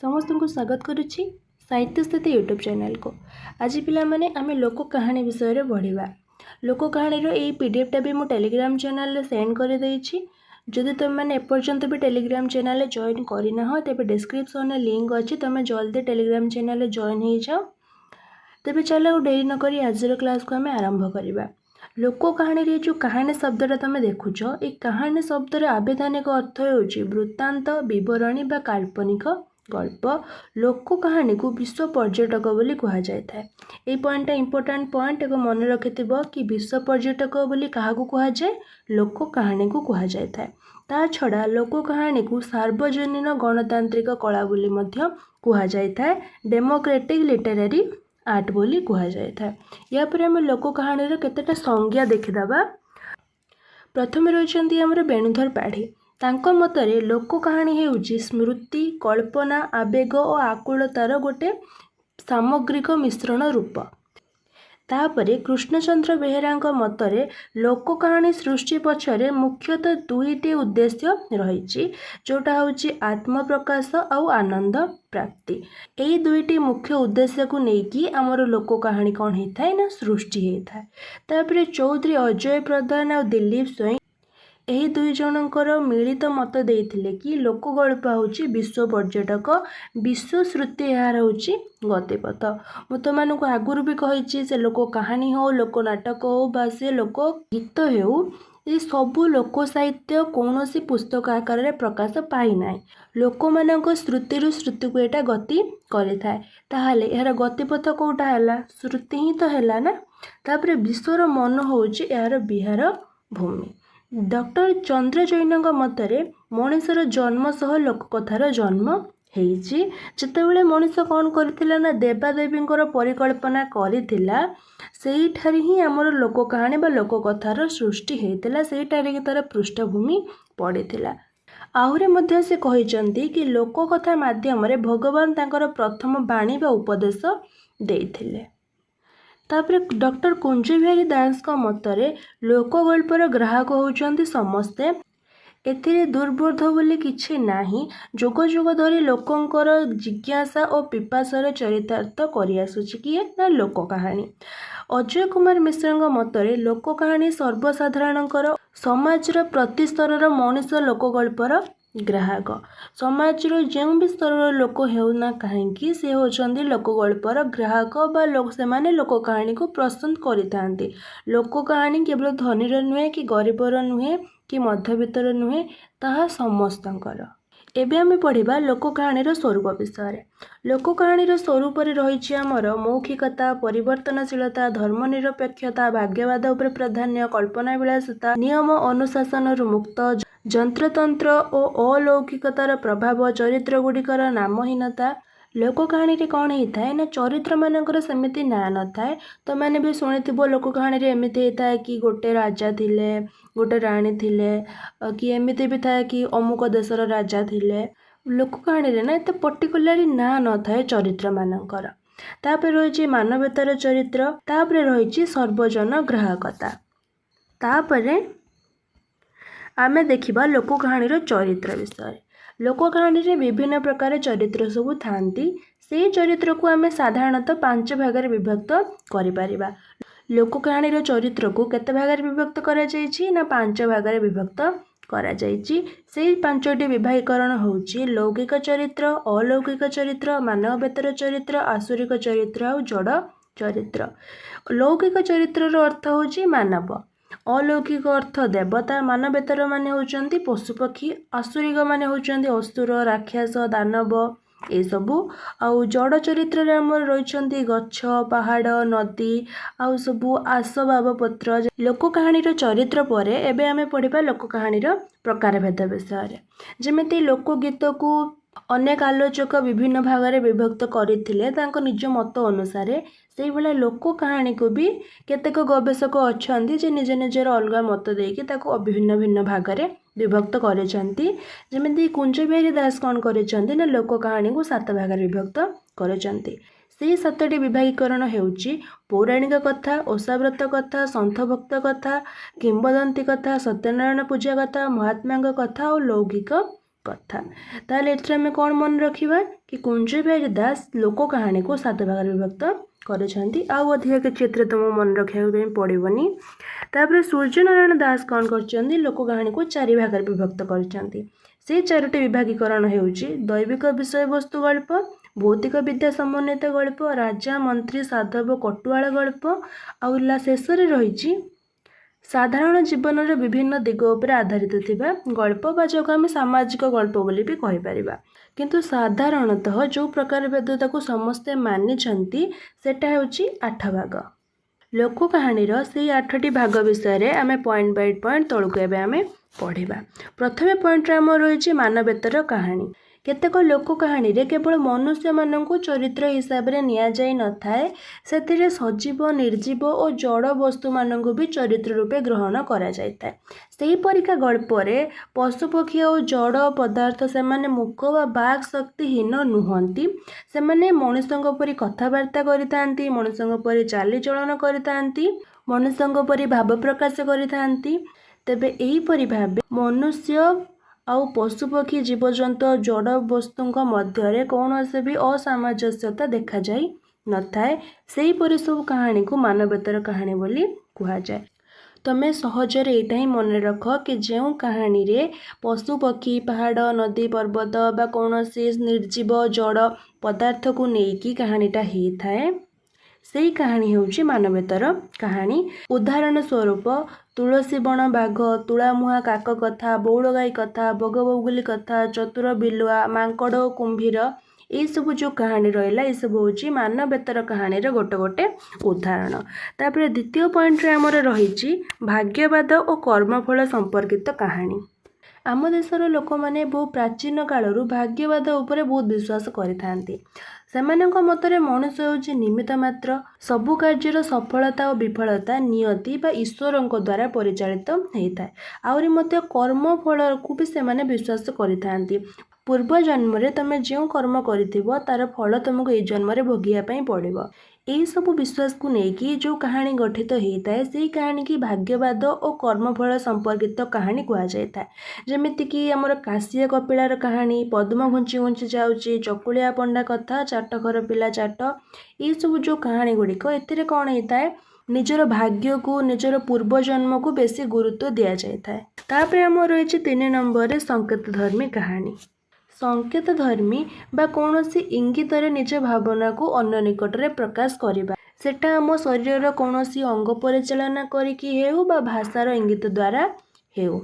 समस्त को स्वागत करुच्ची साहित्य स्थिति यूट्यूब चैनल को। आज पिला माने आमे लोक कहानी विषय रे पढ़िबा। लोक कहानी रो ए पीडीएफ टा भी मु टेलीग्राम चैनल रे सेंड कर देइछि। जदि तुम मैंने एपर्यंत भी टेलीग्राम चैनल जॉइन करना हो तेरे डिस्क्रिप्शन में लिंक अच्छी तुम जल्दी टेलीग्राम चैनल जॉइन हो जाओ। तेरे चलो डेरी नक आज क्लास को आम आरंभ करवा। लोक कहानी रे जो कहानी शब्दटा तुम देखुच ये कहानी शब्दर आवेधानिक अर्थ हो वृत्तांत विवरणी बा काल्पनिक गल्प। लोक कहानी को विश्व पर्यटक बोली कहा जाए। ये पॉइंट इंपोर्टेंट पॉइंट एवं मन रखिथिबो कि विश्व पर्यटक बोली काहाकू कहा जाए, लोक कहानी को कहा जाए। ता छड़ा लोक कहानी को सार्वजनीन गणतांत्रिक कला बोली मध्य कहा जाए। डेमोक्रेटिक लिटरेरी आर्ट बोली कहा जाए। या पर आम लोक कहानी केतेटा संज्ञा देखिदबा। प्रथम रही आमर वेणुधर पाढ़ी। तांको मतरे लोक कहानी हेउची स्मृति, कल्पना, आवेग और आकुलतार गोटे सामग्रिक मिश्रण रूप। तापरे कृष्णचंद्र बेहेरा मतरे लोक कहानी सृष्टि पछरे मुख्यतः दुईटी उद्देश्य रही, जोटा होची आत्मप्रकाश और आनंद प्राप्ति। यही दुईटी मुख्य उद्देश्य को लेकिन आमर लोक कहानी कौन होता है ना सृष्टि होता है। तापरे चौधरी अजय प्रधान और दिलीप स्वयं यही दुई जनकर मिलित मत देइथिले कि लोक गल्प होची विश्व पर्यटक, विश्व श्रुति यार होची गतिपथ। मु तुमको आगुरी भी कही से लोक कहानी हो, लोक नाटक हो बा से लोक गीत हो, ये सबू लोक साहित्य कौन सी पुस्तक आकार में प्रकाश पाई ना। लोक मान श्रुति श्रुति को यहाँ गति करें ताहले यार गतिपथ कौटा है श्रुति ही तो है ना। तापर विश्वर मन होची यार विहार भूमि। डॉक्टर चंद्र जैन मतरे मनीषर जन्म सह लोककथार जन्म हेइछि। जेतेबेले मनीष कौन करथिला ना देवादेवी परिकल्पना करिथिला, सेहिठार ही आमर लोक कहानी बा लोककथार सृष्टि हेइतिला, सेहिठार ही तार पृष्ठभूमि पड़िथिला। आहुरे मध्य से कहिसंती कि लोककथा माध्यम रे भगवान तांकर प्रथम बाणी बा उपदेश देइथिले। तापर डॉक्टर कुंज बिहारी दास का मतरे लोकगल्पर ग्राहक होउचंती समस्ते। एथिरे दुर्बोध बोली किछि नाही। जुग जुग धरी लोकंकर जिज्ञासा और पिपासार चरितार्थ करि आसुछि किए ना लोक कहानी। अजय कुमार मिश्र मतरे लोक कहानी सर्वसाधारणकर समाजर प्रति स्तरर मनुष्य लोकगल्पर ग्राहक। समाजर जो भी स्तर लोक होना कहीं से होचंदी लोकगल्पर ग्राहक बा लोक से माने लोक कहानी को पसंद करिथांती। लोक कहानी केवल धनीर नुहे कि गरीबर नुहे कि मध्यवित्तर नुहे, ताहा समस्तंकर। एबे आमे पढ़िबा लोक कहानीर स्वरूप विषय। लोक कहानीर स्वरूप रही आमर मौखिकता, परिवर्तनशीलता, धर्मनिरपेक्षता, भाग्यवाद उपर प्राधान्य, कल्पना विलासिता, नियम अनुशासन मुक्त, जंत्रतंत्र और अलौकिकतार प्रभाव, चरित्र गुड़िकर नामहीनता। लोक कहानी रे कौन होता है ना चरित्र मानकर सेमिति ना न थाए। तो मैंने भी शुणिथिबो लोक कहानी रे एमिति होता है कि गोटे राजा थिले, गोटे राणी थिले, कि एमिति भी थाए कि अमुक देशर राजा थिले। लोक कहानी रे ना एते पर्टिकुलरली ना न थाए चरित्र मानकर। तापर रही मानवतार चरित्र, तापर रही सर्वजन ग्राहकता। तापर आमे देखिबा लोक कहानीर चरित्र विषय। लोक कहानी रे विभिन्न प्रकार चरित्र सबू थांती। से चरित्र को आमे साधारणतः 5 भाग में विभक्त करि परिबा। लोक कहानीर चरित्र को केते भाग में विभक्त करा जायछि ना 5 भाग में विभक्त करा जायछि। से 5टी विभागीकरण होउछि लौकिक चरित्र, अलौकिक चरित्र, मानवतार चरित्र, आसुरिक चरित्र और जड़ चरित्र। लौकिक चरित्र अर्थ होउछि मानव, अलौकिक अर्थ देवता, मानवेतर माने होचंती पशुपक्षी, आसुरिक माने होचंती असुर, राक्षस, दानव ए सबू। आउ जड़ चरित्र रे हमर रहिचंती गच्छ, पहाड़, नदी आउ सबू आसबाब पत्र। लोक कहानीर चरित्र परे एबे आमे पढ़िबा लोक कहानीर प्रकार भेद विषय। जेमिति लोकगीत को अनेक आलोचक विभिन्न भाग में विभक्त करथिले तांको निज मत अनुसार। से भला लोक कहानी को भी केतेक गवेषक अछंती जे निज निजर अलग मत देकी ताको भिन्न भिन्न भाग में विभक्त करेचंती। जेमिति कुंज बिहारी दास कौन करेचंती ना लोक कहानी को 7 भाग में विभक्त करेचंती। से 7टी विभागीकरण हेउची पौराणिक कथा, ओषाव्रत कथा, सन्थ भक्त कथा, किंबदंती कथा, सत्यनारायण पूजा कथा, महात्मा कथा और लौकिक कथा ताले एथिरे आमे कोन मन रखिबा कि कुंज बिहारी दास लोक कहानी को 7 भाग विभक्त करछंती आउ अधिक के चित्र तुम मन रखिया पे पड़िबनी। तापर सूर्य नारायण दास कौन करछंती लोक कहानी को 4 भाग विभक्त करछंती। से 4टी विभागीकरण हेउची दैविक विषय वस्तु गल्प, भौतिक विद्या समन्वित गल्प, राजा मंत्री साधव कटुआल गल्प आउला शेष रे रहिची साधारण जीवन विभिन्न दिग उपर आधारित थिबा गल्प बा जो आम सामाजिक गल्प बोली भी कहि परिबा। किंतु साधारणतः जो प्रकार वेदता को समस्ते मानिछंती सेटा हेउची 8 भाग। लोक कहानीर से 8टी भाग विषय आम पॉइंट बाय पॉइंट तलुक एबे आम पढ़िबा। प्रथम पॉइंट आम रही मानवेतर कहानी। केतेक लोक कहानी रे केवल मनुष्य मानक चरित्र हिसाब रे निया जाई न थाए सेतिरे सजीव निर्जीव और जड़ वस्तु मानक भी चरित्र रूपे ग्रहण करा जाय थाए। सेही परिका गल्प रे पशु पक्षी और जड़ पदार्थ से माने मुख वा बाक शक्तिहीन नुहंती। से माने मनुष्यंक परि कथावार्ता करितांती, मनुष्यंक परि चालीचलन करितांती, मनुष्यंक परि भाव प्रकाश करितांती। तेबे एही परि भाबे मनुष्य आउ पशुपक्षी जीवजंतु जड़ वस्तुंक मध्य कौनसी भी असामंजस्यता देखा जाई न थाए। सेही परि सब कहानी को मानवेतर कहानी बोली कहा जाए। तमे सहजरे एटा ही मन रख कि जो कहानी रे पशु पक्षी पहाड़ नदी पर्वत बा कौनसी निर्जीव जड़ पदार्थ को लेकिन कहानीटा ही थाए सेही कहानी होउची मानवेतर कहानी। उदाहरण स्वरूप तुलसी बण बाघ, तुलामुहा काक कथा, बौड़ गाई कथा, बगबगुली कथा, चतुर बिलुआ, मांकड़ और कुंभीर ये सब जो कहानी रहा ये सब हूँ मानवेतर कहानी गोटे गोटे उदाहरण। तापर द्वितीय पॉइंट रे आमर रही भाग्यवाद और कर्मफल संपर्कित कहानी। आम देशर लोक मैंने बहु प्राचीन कालरू भाग्यवाद उपर बहुत विश्वास करिथांती। सेमानक मतरे मनुष्य होची निमित्त मात्र, सबु कार्यर सफलता और विफलता नियति बा ईश्वरंक द्वारा परिचालित होता है। आउरी मध्य कर्म फल को भी सेमाने विश्वास करिथांती। पूर्व जन्म रे तमे जो कर्म करिथिबो तार फल तुमको ए जन्म रे भोगिया पई पड़िबो। यही सब विश्वास को लेकिन जो कहानी गठित होता है से कहानी की भाग्यवाद और कर्मफल संपर्कित कहानी कहुए। जमीक आमर काशिया कपिलार कहानी, पद्म घुंची घुंची जाऊँगी, चकुलिया पंडा कथा, चाटकर पिला चाट ये सब जो कहानी गुड़िक ए कौन होता है निजर भाग्य को निजर पूर्व जन्म को बेसी गुरुत्व दि जाए। तापर आम रही 3 नंबर संकेत धर्मी कहानी। संकेत धर्मी बा कौनसी इंगित निज भावना को अन्य निकट रे प्रकाश करिबा। सेटा आम शरीर कौनसी अंग परिचालना करिकी हेउ बा भाषार इंगित द्वारा हेउ।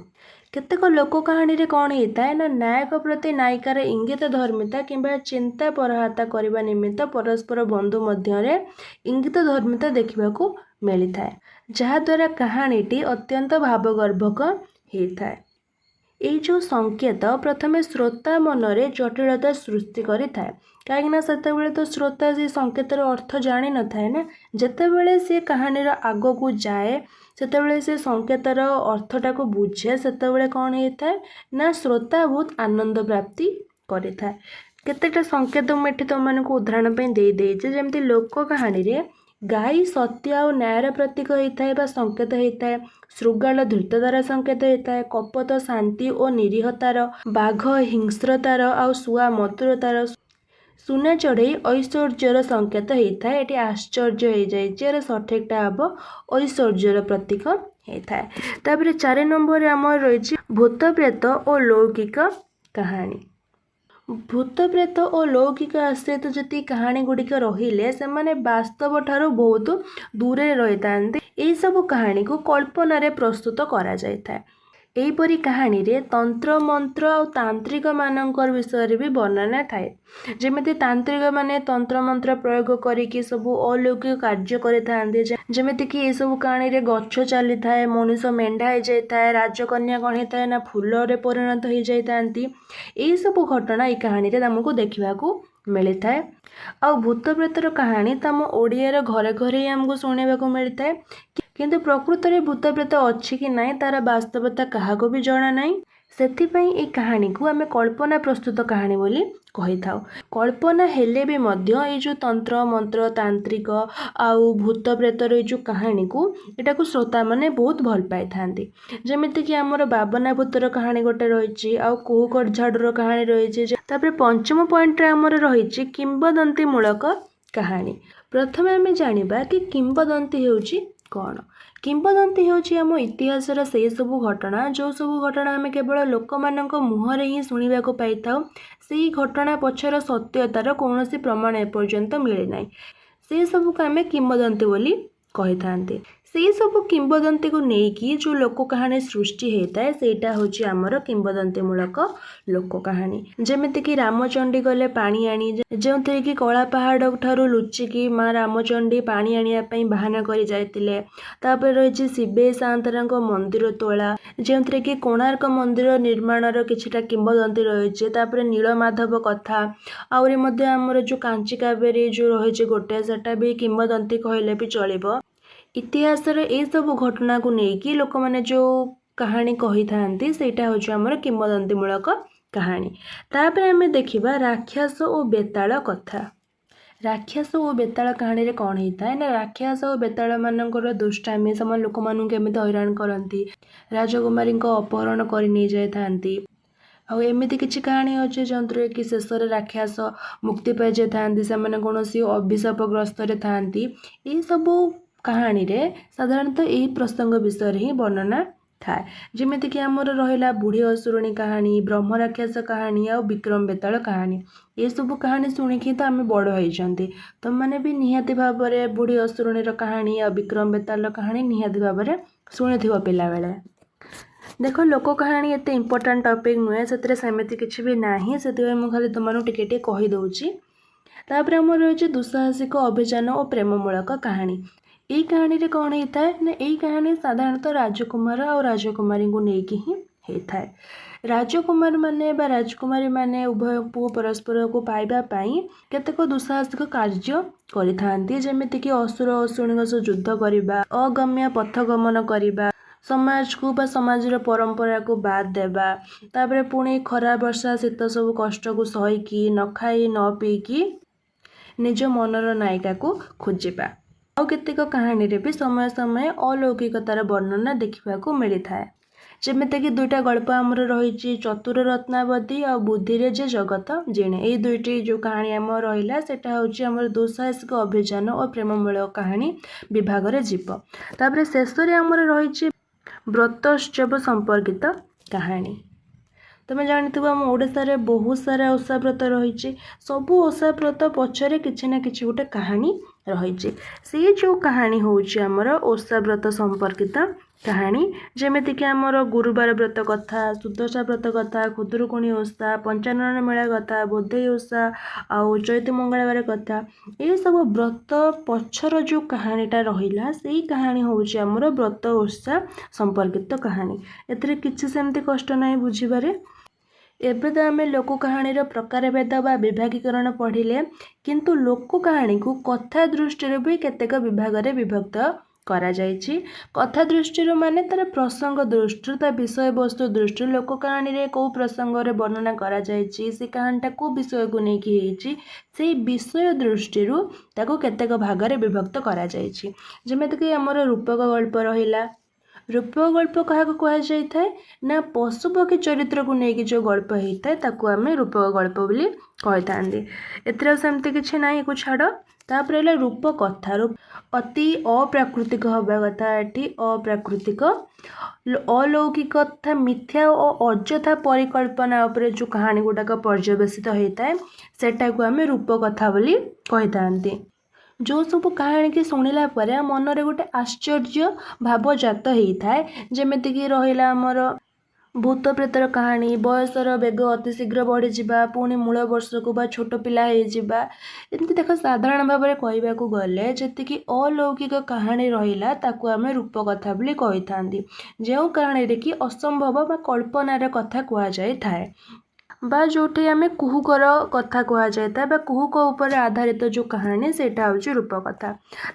केतेक लोक कहानी रे कौन होता है ना नायक प्रति नायिकार इंगित धर्मिता किंबा चिंता परहाता करने निमित्त परस्पर बंधु मध्य इंगित धर्मिता देखा मिली था जहाद्वारा कहानीटी अत्यंत भावगर्भक होता है। ये जो संकेत प्रथमे श्रोता मनरे जटिलता सृष्टि करि थाए कहीं सेतेबेले तो श्रोता से संकेतर अर्थ जानी न थाए ना। जेतेबेले से कहानीर आग को जाए सेतेबेले से संकेतर अर्थटा को बुझे सेतेबेले कौन होता है ना श्रोता बहुत आनंद प्राप्ति करि थाए। केतेटा संकेत मुझे तुम उदाहरण दे देजे जेमती लोक कहानी रे गाई सत्य और न्यायर प्रतीक होता है संकेत होता है, श्रृगाल धृततार संकेत होता है, कपट शांति और निरीहतार, बाघ हिंस्रतार और शुआ मधुरतार, सुना चढ़ई ऐश्वर्यर संकेत होता है। ये आश्चर्य हो जाए सठिकटा हम ऐश्वर्यर प्रतीक होता है। तापर 4 नंबर आम रही भूत प्रेत और लौकिक कहानी। भूत प्रेत और लौकिक आश्रित जी कहानी गुड़िक रहिले से माने वास्तव ठारू बहुत दूरे रही था। यही सब कहानी को कल्पना रे प्रस्तुत करा जाय था। एहीपरी कहानी रे तंत्र मंत्र और तांत्रिक मानकर विषय भी वर्णना थाए। जेमिति तांत्रिक माने तंत्र मंत्र प्रयोग करिकी सब अलौकिक कार्य करिथांते। जेमिति कि ए सब कहानी रे गच्छ चली थाए, मनुष्य मेंढा हो जाय थाए, राजकन्या कौन होता है ना फूल रे परिणत हो जाइतांती। एही सब घटना ए कहानी रे हमको देखिबाकू मिली थाए। आ भूत प्रेतर कहानी तम ओडिया घरे घरे हमको शुणा मिलता है। किंतु प्रकृत में भूत प्रेत अच्छी कि ना तार वास्तवता क्या भी जना ना। ସେଥିପାଇଁ এই କାହାଣୀକୁ ଆମେ କଳ୍ପନା ପ୍ରସ୍ତୁତ କାହାଣୀ ବୋଲି କହିଥାଉ। କଳ୍ପନା ହେଲେ ବି ମଧ୍ୟ ଏଇ ଯେଉଁ ତନ୍ତ୍ର ମନ୍ତ୍ର ତାନ୍ତ୍ରିକ ଆଉ ଭୂତ ପ୍ରେତର ଏଇ ଯେଉଁ କାହାଣୀକୁ ଏଟାକୁ ଶ୍ରୋତାମାନେ ବହୁତ ଭଲ ପାଇଥାନ୍ତି। ଯେମିତିକି ଆମର ବାବନା ଭୂତର କାହାଣୀ ଗୋଟେ ରହିଛି, ଆଉ କୁହୁକଟ ଝାଡ଼ୁର କାହାଣୀ ରହିଛି। ତାପରେ ପଞ୍ଚମ ପଏଣ୍ଟରେ ଆମର ରହିଛି କିମ୍ବଦନ୍ତୀ ମୂଳକ କାହାଣୀ। ପ୍ରଥମେ ଆମେ ଜାଣିବା କି କିମ୍ବଦନ୍ତୀ ହେଉଛି କ'ଣ। କିମ୍ବଦନ୍ତୀ ହେଉଛି ଆମ ଇତିହାସର ସେହି ସବୁ ଘଟଣା, ଯେଉଁ ସବୁ ଘଟଣା ଆମେ କେବଳ ଲୋକମାନଙ୍କ ମୁହଁରେ ହିଁ ଶୁଣିବାକୁ ପାଇଥାଉ। ସେହି ଘଟଣା ପଛର ସତ୍ୟତାର କୌଣସି ପ୍ରମାଣ ଏପର୍ଯ୍ୟନ୍ତ ମିଳିନାହିଁ। ସେହି ସବୁକୁ ଆମେ କିମ୍ବଦନ୍ତୀ ବୋଲି କହିଥାନ୍ତି। ସେହି ସବୁ କିମ୍ବଦନ୍ତୀକୁ ନେଇକି ଯେଉଁ ଲୋକ କାହାଣୀ ସୃଷ୍ଟି ହେଇଥାଏ ସେଇଟା ହେଉଛି ଆମର କିମ୍ବଦନ୍ତୀ ମୂଳକ ଲୋକ କାହାଣୀ। ଯେମିତିକି ରାମଚଣ୍ଡୀ ଗଲେ ପାଣି ଆଣି, ଯେଉଁଥିରେ କି କଳା ପାହାଡ଼ ଠାରୁ ଲୁଚିକି ମା ରାମଚଣ୍ଡୀ ପାଣି ଆଣିବା ପାଇଁ ବାହାନା କରି ଯାଇଥିଲେ। ତାପରେ ରହିଛି ଶିବେଇ ସାଆନ୍ତରାଙ୍କ ମନ୍ଦିର ତୋଳା, ଯେଉଁଥିରେ କି କୋଣାର୍କ ମନ୍ଦିର ନିର୍ମାଣର କିଛିଟା କିମ୍ବଦନ୍ତୀ ରହିଛି। ତାପରେ ନୀଳମାଧବ କଥା, ଆହୁରି ମଧ୍ୟ ଆମର ଯେଉଁ କାଞ୍ଚି କାବେରୀ ଯେଉଁ ରହିଛି ଗୋଟେ, ସେଟା ବି କିମ୍ବଦନ୍ତୀ କହିଲେ ବି ଚଳିବ। ଇତିହାସରେ ଏଇସବୁ ଘଟଣାକୁ ନେଇକି ଲୋକମାନେ ଯେଉଁ କାହାଣୀ କହିଥାନ୍ତି ସେଇଟା ହେଉଛି ଆମର କିମ୍ବଦନ୍ତୀ ମୂଳକ କାହାଣୀ। ତାପରେ ଆମେ ଦେଖିବା ରାକ୍ଷସ ଓ ବେତାଳ କଥା। ରାକ୍ଷସ ଓ ବେତାଳ କାହାଣୀରେ କ'ଣ ହେଇଥାଏ ନା, ରାକ୍ଷସ ଓ ବେତାଳମାନଙ୍କର ଦୁଷ୍ଟାମି, ସେମାନେ ଲୋକମାନଙ୍କୁ କେମିତି ହଇରାଣ କରନ୍ତି, ରାଜକୁମାରୀଙ୍କ ଅପହରଣ କରି ନେଇଯାଇଥାନ୍ତି। ଆଉ ଏମିତି କିଛି କାହାଣୀ ଅଛି ଯେଉଁଥିରେ କି ଶେଷରେ ରାକ୍ଷସ ମୁକ୍ତି ପାଇଯାଇଥାନ୍ତି, ସେମାନେ କୌଣସି ଅଭିଶାପଗ୍ରସ୍ତରେ ଥାଆନ୍ତି। ଏହିସବୁ କାହାଣୀରେ ସାଧାରଣତଃ ଏହି ପ୍ରସଙ୍ଗ ବିଷୟରେ ହିଁ ବର୍ଣ୍ଣନା ଥାଏ। ଯେମିତିକି ଆମର ରହିଲା ବୁଢ଼ୀ ଅସୁରୁଣୀ କାହାଣୀ, ବ୍ରହ୍ମରାକ୍ଷସ କାହାଣୀ ଆଉ ବିକ୍ରମ ବେତାଳ କାହାଣୀ। ଏସବୁ କାହାଣୀ ଶୁଣିକି ତ ଆମେ ବଡ଼ ହେଇଛନ୍ତି। ତୁମମାନେ ବି ନିହାତି ଭାବରେ ବୁଢ଼ୀ ଅସୁରୁଣୀର କାହାଣୀ ଆଉ ବିକ୍ରମ ବେତାଳର କାହାଣୀ ନିହାତି ଭାବରେ ଶୁଣିଥିବ ପିଲାବେଳେ। ଦେଖ, ଲୋକ କାହାଣୀ ଏତେ ଇମ୍ପୋର୍ଟାଣ୍ଟ ଟପିକ୍ ନୁହେଁ, ସେଥିରେ ସେମିତି କିଛି ବି ନାହିଁ, ସେଥିପାଇଁ ମୁଁ ଖାଲି ତୁମମାନଙ୍କୁ ଟିକେ ଟିକେ କହିଦେଉଛି। ତାପରେ ଆମର ରହିଛି ଦୁଃସାହସିକ ଅଭିଯାନ ଓ ପ୍ରେମମୂଳକ କାହାଣୀ। ଏଇ କାହାଣୀରେ କ'ଣ ହେଇଥାଏ ନା, ଏଇ କାହାଣୀ ସାଧାରଣତଃ ରାଜକୁମାର ଆଉ ରାଜକୁମାରୀଙ୍କୁ ନେଇକି ହିଁ ହେଇଥାଏ। ରାଜକୁମାରମାନେ ବା ରାଜକୁମାରୀମାନେ ଉଭୟ ପୁଅ ପରସ୍ପରକୁ ପାଇବା ପାଇଁ କେତେକ ଦୁଃସାହସିକ କାର୍ଯ୍ୟ କରିଥାନ୍ତି। ଯେମିତିକି ଅସୁର ଅସୁରୁଣୀଙ୍କ ସହ ଯୁଦ୍ଧ କରିବା, ଅଗମ୍ୟ ପଥ ଗମନ କରିବା, ସମାଜକୁ ବା ସମାଜର ପରମ୍ପରାକୁ ବାଦ୍ ଦେବା, ତାପରେ ପୁଣି ଖରା ବର୍ଷା ଶୀତ ସବୁ କଷ୍ଟକୁ ସହିକି ନ ଖାଇ ନ ପିଇକି ନିଜ ମନର ନାୟିକାକୁ ଖୋଜିବା। ଆଉ କେତେକ କାହାଣୀରେ ବି ସମୟ ସମୟ ଅଲୌକିକତାର ବର୍ଣ୍ଣନା ଦେଖିବାକୁ ମିଳିଥାଏ। ଯେମିତିକି ଦୁଇଟା ଗଳ୍ପ ଆମର ରହିଛି, ଚତୁର ରତ୍ନାବତୀ ଆଉ ବୁଦ୍ଧିରେ ଯେ ଜଗତ ଜିଣେ। ଏଇ ଦୁଇଟି ଯେଉଁ କାହାଣୀ ଆମର ରହିଲା ସେଟା ହେଉଛି ଆମର ଦୁଃସାହସିକ ଅଭିଯାନ ଓ ପ୍ରେମମୂଳକ କାହାଣୀ ବିଭାଗରେ ଯିବ। ତାପରେ ଶେଷରେ ଆମର ରହିଛି ବ୍ରତୋତ୍ସବ ସମ୍ପର୍କିତ କାହାଣୀ। ତୁମେ ଜାଣିଥିବ ଆମ ଓଡ଼ିଶାରେ ବହୁତ ସାରା ଓଷାବ୍ରତ ରହିଛି। ସବୁ ଓଷାବ୍ରତ ପଛରେ କିଛି ନା କିଛି ଗୋଟେ କାହାଣୀ ରହିଛି। ସେଇ ଯେଉଁ କାହାଣୀ ହେଉଛି ଆମର ଓଷାବ୍ରତ ସମ୍ପର୍କିତ କାହାଣୀ। ଯେମିତିକି ଆମର ଗୁରୁବାର ବ୍ରତ କଥା, ସୁଦଶା ବ୍ରତ କଥା, ଖୁଦୁରୁକୁଣୀ ଓଷା, ପଞ୍ଚାନନ ମେଳା କଥା, ବୋଧେଇ ଓଷା ଆଉ ଚୈତି ମଙ୍ଗଳବାର କଥା। ଏସବୁ ବ୍ରତ ପଛର ଯେଉଁ କାହାଣୀଟା ରହିଲା ସେଇ କାହାଣୀ ହେଉଛି ଆମର ବ୍ରତ ଓଷା ସମ୍ପର୍କିତ କାହାଣୀ। ଏଥିରେ କିଛି ସେମିତି କଷ୍ଟ ନାହିଁ ବୁଝିବାରେ। ଏବେ ତ ଆମେ ଲୋକ କାହାଣୀର ପ୍ରକାରଭେଦ ବା ବିଭାଗୀକରଣ ପଢ଼ିଲେ, କିନ୍ତୁ ଲୋକ କାହାଣୀକୁ କଥା ଦୃଷ୍ଟିରୁ ବି କେତେକ ବିଭାଗରେ ବିଭକ୍ତ କରାଯାଇଛି। କଥା ଦୃଷ୍ଟିରୁ ମାନେ ତାର ପ୍ରସଙ୍ଗ ଦୃଷ୍ଟିରୁ, ତା ବିଷୟବସ୍ତୁ ଦୃଷ୍ଟିରୁ, ଲୋକ କାହାଣୀରେ କେଉଁ ପ୍ରସଙ୍ଗରେ ବର୍ଣ୍ଣନା କରାଯାଇଛି, ସେ କାହାଣୀଟା କେଉଁ ବିଷୟକୁ ନେଇକି ହେଇଛି, ସେଇ ବିଷୟ ଦୃଷ୍ଟିରୁ ତାକୁ କେତେକ ଭାଗରେ ବିଭକ୍ତ କରାଯାଇଛି। ଯେମିତିକି ଆମର ରୂପକ ଗଳ୍ପ ରହିଲା। ରୂପକ ଗଳ୍ପ କାହାକୁ କୁହାଯାଇଥାଏ ନା, ପଶୁପକ୍ଷୀ ଚରିତ୍ରକୁ ନେଇକି ଯେଉଁ ଗଳ୍ପ ହେଇଥାଏ ତାକୁ ଆମେ ରୂପକ ଗଳ୍ପ ବୋଲି କହିଥାନ୍ତି। ଏଥିରେ ସେମିତି କିଛି ନାହିଁ, ୟାକୁ ଛାଡ଼। ତାପରେ ହେଲା ରୂପକଥା। ଅତି ଅପ୍ରାକୃତିକ ହେବା କଥା ଏଠି, ଅପ୍ରାକୃତିକ, ଅଲୌକିକ ତଥା ମିଥ୍ୟା ଓ ଅଯଥା ପରିକଳ୍ପନା ଉପରେ ଯେଉଁ କାହାଣୀ ଗୁଡ଼ାକ ପର୍ଯ୍ୟବେସିତ ହେଇଥାଏ ସେଟାକୁ ଆମେ ରୂପକଥା ବୋଲି କହିଥାନ୍ତି। ଯେଉଁ ସବୁ କାହାଣୀକି ଶୁଣିଲା ପରେ ମନରେ ଗୋଟେ ଆଶ୍ଚର୍ଯ୍ୟ ଭାବ ଜାତ ହେଇଥାଏ। ଯେମିତିକି ରହିଲା ଆମର ଭୂତ ପ୍ରେତର କାହାଣୀ, ବୟସର ବେଗ ଅତି ଶୀଘ୍ର ବଢ଼ିଯିବା, ପୁଣି ମୂଳ ବର୍ଷକୁ ବା ଛୋଟ ପିଲା ହେଇଯିବା। ଏମିତି ଦେଖ, ସାଧାରଣ ଭାବରେ କହିବାକୁ ଗଲେ ଯେତିକି ଅଲୌକିକ କାହାଣୀ ରହିଲା ତାକୁ ଆମେ ରୂପକଥା ବୋଲି କହିଥାନ୍ତି। ଯେଉଁ କାହାଣୀରେ କି ଅସମ୍ଭବ ବା କଳ୍ପନାର କଥା କୁହାଯାଇଥାଏ, ବା ଯେଉଁଠି ଆମେ କୁହୁକର କଥା କୁହାଯାଇଥାଏ ବା କୁହୁକ ଉପରେ ଆଧାରିତ ଯେଉଁ କାହାଣୀ ସେଇଟା ହେଉଛି ରୂପକଥା।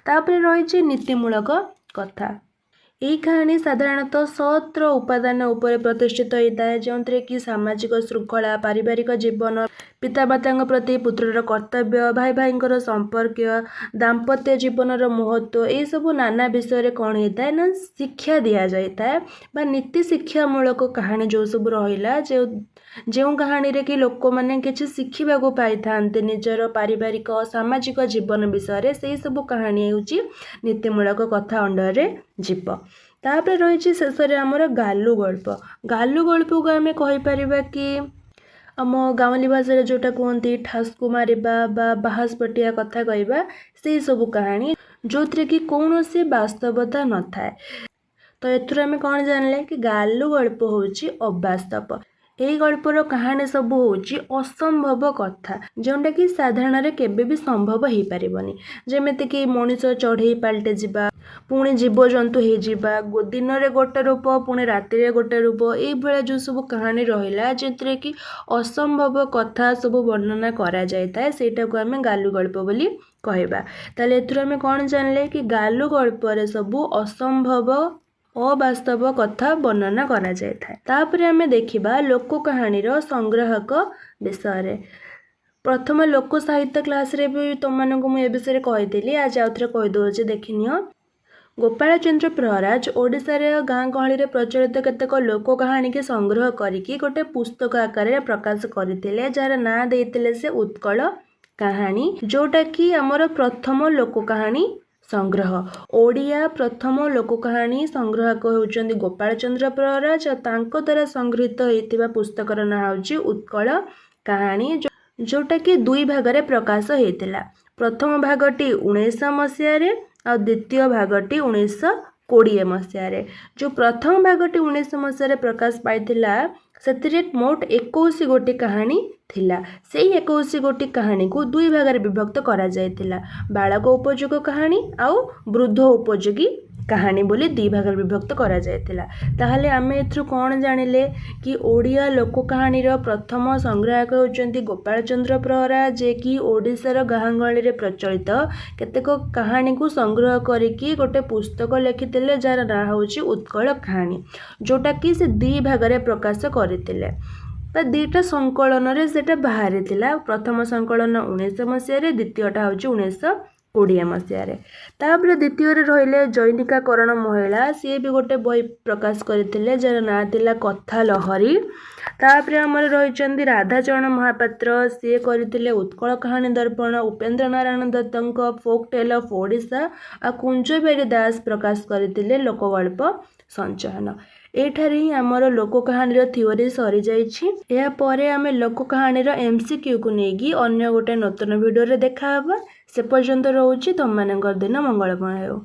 ତାପରେ ରହିଛି ନୀତିମୂଳକ କଥା। ଏହି କାହାଣୀ ସାଧାରଣତଃ ସତ୍ର ଉପାଦାନ ଉପରେ ପ୍ରତିଷ୍ଠିତ ହୋଇଥାଏ, ଯେଉଁଥିରେ କି ସାମାଜିକ ଶୃଙ୍ଖଳା, ପାରିବାରିକ ଜୀବନ, ପିତାମାତାଙ୍କ ପ୍ରତି ପୁତ୍ରର କର୍ତ୍ତବ୍ୟ, ଭାଇ ଭାଇଙ୍କର ସମ୍ପର୍କ, ଦାମ୍ପତ୍ୟ ଜୀବନର ମହତ୍ତ୍ୱ, ଏହିସବୁ ନାନା ବିଷୟରେ କ'ଣ ହେଇଥାଏ ନା ଶିକ୍ଷା ଦିଆଯାଇଥାଏ ବା ନୀତି ଶିକ୍ଷାମୂଳକ କାହାଣୀ ଯେଉଁ ସବୁ ରହିଲା, ଯେଉଁ କାହାଣୀରେ କି ଲୋକମାନେ କିଛି ଶିଖିବାକୁ ପାଇଥାନ୍ତି ନିଜର ପାରିବାରିକ ସାମାଜିକ ଜୀବନ ବିଷୟରେ, ସେହିସବୁ କାହାଣୀ ହେଉଛି ନୀତିମୂଳକ କଥା ଅଣ୍ଡରରେ ଯିବ। ତାପରେ ରହିଛି ଶେଷରେ ଆମର ଗାଲୁ ଗଳ୍ପ। ଗାଲୁ ଗଳ୍ପକୁ ଆମେ କହିପାରିବା କି ଆମ ଗାଉଁଲି ଭାଷାରେ ଯେଉଁଟା କୁହନ୍ତି ଠାସ୍କୁ ମାରିବା ବା ବାହାସପଟିଆ କଥା କହିବା, ସେହିସବୁ କାହାଣୀ ଯେଉଁଥିରେ କି କୌଣସି ବାସ୍ତବତା ନଥାଏ। ତ ଏଥିରୁ ଆମେ କ'ଣ ଜାଣିଲେ କି ଗାଲୁ ଗଳ୍ପ ହେଉଛି ଅବାସ୍ତବ। ଏହି ଗଳ୍ପର କାହାଣୀ ସବୁ ହେଉଛି ଅସମ୍ଭବ କଥା, ଯେଉଁଟାକି ସାଧାରଣରେ କେବେ ବି ସମ୍ଭବ ହେଇପାରିବନି। ଯେମିତିକି ମଣିଷ ଚଢ଼େଇ ପାଲଟି ଯିବା, ପୁଣି ଜୀବଜନ୍ତୁ ହେଇଯିବା, ଦିନରେ ଗୋଟେ ରୂପ ପୁଣି ରାତିରେ ଗୋଟେ ରୂପ, ଏଇଭଳିଆ ଯେଉଁ ସବୁ କାହାଣୀ ରହିଲା ଯେଉଁଥିରେ କି ଅସମ୍ଭବ କଥା ସବୁ ବର୍ଣ୍ଣନା କରାଯାଇଥାଏ, ସେଇଟାକୁ ଆମେ ଗାଲୁ ଗଳ୍ପ ବୋଲି କହିବା। ତାହେଲେ ଏଥିରୁ ଆମେ କ'ଣ ଜାଣିଲେ କି ଗାଲୁ ଗଳ୍ପରେ ସବୁ ଅସମ୍ଭବ ଅବାସ୍ତବ କଥା ବର୍ଣ୍ଣନା କରାଯାଇଥାଏ। ତାପରେ ଆମେ ଦେଖିବା ଲୋକ କାହାଣୀର ସଂଗ୍ରାହକ ବିଷୟରେ। ପ୍ରଥମ ଲୋକ ସାହିତ୍ୟ କ୍ଲାସରେ ବି ତୁମମାନଙ୍କୁ ମୁଁ ଏ ବିଷୟରେ କହିଥିଲି, ଆଜି ଆଉଥରେ କହିଦେଉଛି, ଦେଖିନିଅ। ଗୋପାଳଚନ୍ଦ୍ର ପ୍ରହରାଜ ଓଡ଼ିଶାର ଗାଁ ଗହଳିରେ ପ୍ରଚଳିତ କେତେକ ଲୋକ କାହାଣୀକି ସଂଗ୍ରହ କରିକି ଗୋଟେ ପୁସ୍ତକ ଆକାରରେ ପ୍ରକାଶ କରିଥିଲେ, ଯାହାର ନାଁ ଦେଇଥିଲେ ସେ ଉତ୍କଳ କାହାଣୀ, ଯେଉଁଟାକି ଆମର ପ୍ରଥମ ଲୋକ କାହାଣୀ ସଂଗ୍ରହ। ଓଡ଼ିଆ ପ୍ରଥମ ଲୋକ କାହାଣୀ ସଂଗ୍ରାହକ ହେଉଛନ୍ତି ଗୋପାଳଚନ୍ଦ୍ର ପ୍ରହରାଜ, ଆଉ ତାଙ୍କ ଦ୍ୱାରା ସଂଗୃହୀତ ହୋଇଥିବା ପୁସ୍ତକର ନାଁ ହେଉଛି ଉତ୍କଳ କାହାଣୀ, ଯେଉଁଟାକି ଦୁଇ ଭାଗରେ ପ୍ରକାଶ ହୋଇଥିଲା। ପ୍ରଥମ ଭାଗଟି 1900 ମସିହାରେ ଆଉ ଦ୍ୱିତୀୟ ଭାଗଟି 1920 ମସିହାରେ। ଯେଉଁ ପ୍ରଥମ ଭାଗଟି 1900 ମସିହାରେ ପ୍ରକାଶ ପାଇଥିଲା, ସେଥିରେ ମୋଟ 21 ଗୋଟି କାହାଣୀ ଥିଲା। ସେଇ 21 ଗୋଟି କାହାଣୀକୁ ଦୁଇ ଭାଗରେ ବିଭକ୍ତ କରାଯାଇଥିଲା, ବାଳକ ଉପଯୋଗ କାହାଣୀ ଆଉ ବୃଦ୍ଧ ଉପଯୋଗୀ କାହାଣୀ ବୋଲି ଦୁଇ ଭାଗରେ ବିଭକ୍ତ କରାଯାଇଥିଲା। ତାହେଲେ ଆମେ ଏଥିରୁ କ'ଣ ଜାଣିଲେ କି ଓଡ଼ିଆ ଲୋକ କାହାଣୀର ପ୍ରଥମ ସଂଗ୍ରାହକ ହେଉଛନ୍ତି ଗୋପାଳଚନ୍ଦ୍ର ପ୍ରହରାଜ, ଯିଏକି ଓଡ଼ିଶାର ଗାଁ ଗହଳିରେ ପ୍ରଚଳିତ କେତେକ କାହାଣୀକୁ ସଂଗ୍ରହ କରିକି ଗୋଟେ ପୁସ୍ତକ ଲେଖିଥିଲେ, ଯାହାର ନାଁ ହେଉଛି ଉତ୍କଳ କାହାଣୀ, ଯେଉଁଟାକି ସେ ଦୁଇ ଭାଗରେ ପ୍ରକାଶ କରିଥିଲେ ବା ଦୁଇଟା ସଂକଳନରେ ସେଇଟା ବାହାରିଥିଲା। ପ୍ରଥମ ସଂକଳନ 1900 ମସିହାରେ, ଦ୍ୱିତୀୟଟା ହେଉଛି 1920 ମସିହାରେ। ତାପରେ ଦ୍ୱିତୀୟରେ ରହିଲେ ଜୈନିକା କରଣ ମହିଳା, ସିଏ ବି ଗୋଟେ ବହି ପ୍ରକାଶ କରିଥିଲେ, ଯାହାର ନାଁ ଥିଲା କଥା ଲହରୀ। ତାପରେ ଆମର ରହିଛନ୍ତି ରାଧାଚରଣ ମହାପାତ୍ର, ସିଏ କରିଥିଲେ ଉତ୍କଳ କାହାଣୀ ଦର୍ପଣ। ଉପେନ୍ଦ୍ର ନାରାୟଣ ଦତ୍ତଙ୍କ ଫୋକ୍ ଟେଲ୍ ଅଫ୍ ଓଡ଼ିଶା, ଆଉ କୁଞ୍ଜବିହାରୀ ଦାସ ପ୍ରକାଶ କରିଥିଲେ ଲୋକଗଳ୍ପ ସଞ୍ଚୟନ। ଏଇଠାରେ ହିଁ ଆମର ଲୋକ କାହାଣୀର ଥିଓରି ସରିଯାଇଛି। ଏହାପରେ ଆମେ ଲୋକ କାହାଣୀର MCQକୁ ନେଇକି ଅନ୍ୟ ଗୋଟେ ନୂତନ ଭିଡ଼ିଓରେ ଦେଖା ହେବା। ସେ ପର୍ଯ୍ୟନ୍ତ ରହୁଛି, ତୁମମାନଙ୍କର ଦିନ ମଙ୍ଗଳମୟ ହେଉ।